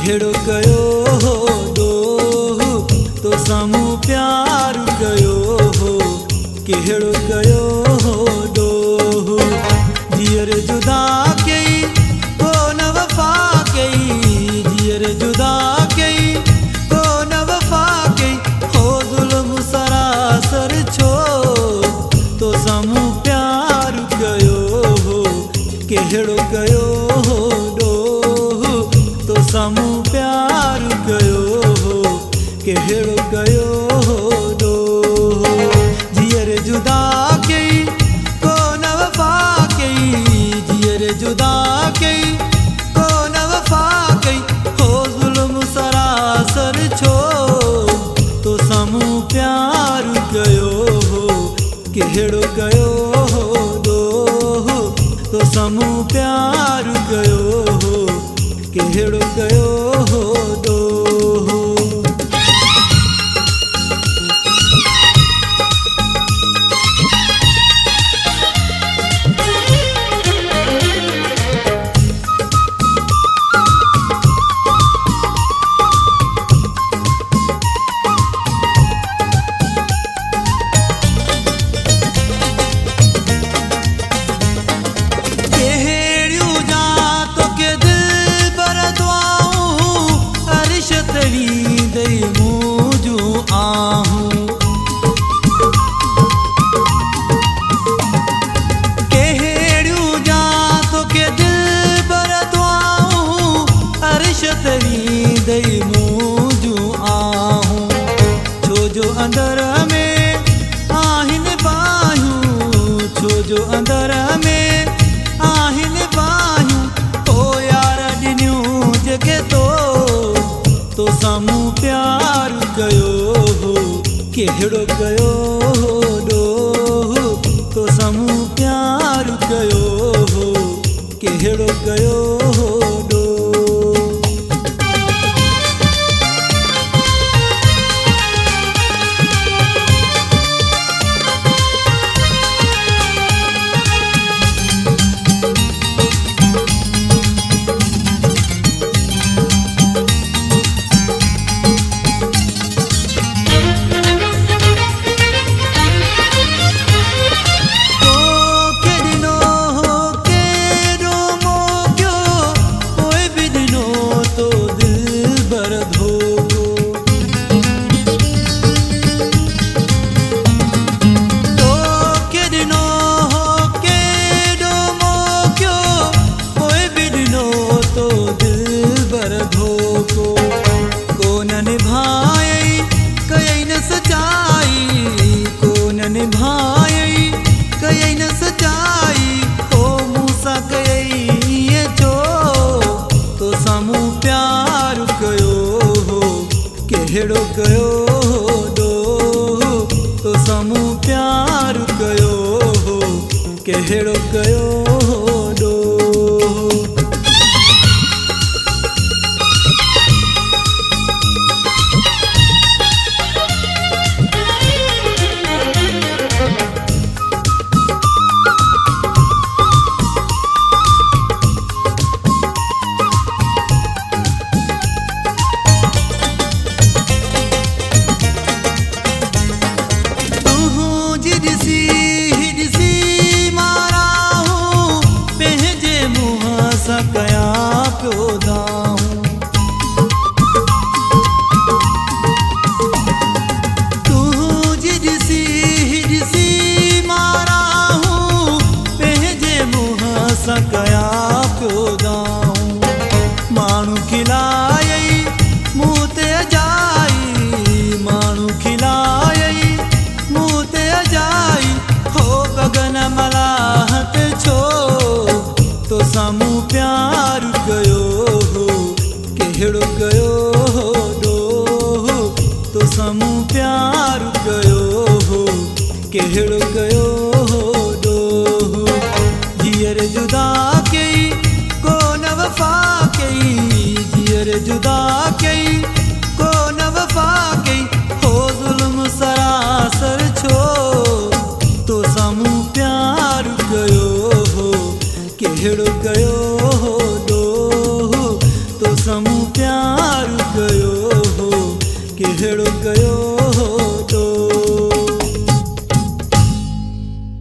केहड़ो कयो हो डोह तो साम्हूं प्यार कयो हो। केहड़ो कयो हो डोह जीअर जुदा कई को न वफ़ा कई। जीअर जुदा कई को न वफ़ा कई हो ज़ुल्म सरासर छो तो साम्हूं प्यार कयो हो। केहड़ो कयो हो डोह तो साम्हूं प्यार कयो हो। केहड़ो कयो हो डोह जीअर जुदा कई को न वफ़ा कई। जीअर जुदा कई को न वफ़ा कई हो ज़ुल्म सरासर छो तो साम्हूं प्यार कयो हो। केहड़ो कयो हो डोह तो साम्हूं प्यार कयो हो। केहड़ो कयो हो डोह। छोजो अंदर में आहिन बायूं। छोजो अंदर में आहिन बायूं ओ यार ॾिनियूं जेके तो साम्हूं प्यार कयो हो। केहड़ो कयो हो डोह तो साम्हूं प्यार कयो हो। केहड़ो कयो हो डोह। केहड़ो कयो हो डोह तो साम्हूं प्यार कयो हो। केहड़ो कयो हो डोह। माण्हू खिलायई मूं ते अजाई। माण्हू खिलायई मूं ते अजाई हो गगन मलाहत छो तो साम्हूं प्यार कयो हो। केहड़ो कयो हो डोह तो साम्हूं प्यार कयो हो। केहड़ो कयो हो डोह जीअर जुदा कई को न वफ़ा कई। जीअर जुदा कई को न वफ़ा कई हो ज़ुल्म सरासर छो तो साम्हूं प्यार कयो हो। केहड़ो कयो हो डोह तो साम्हूं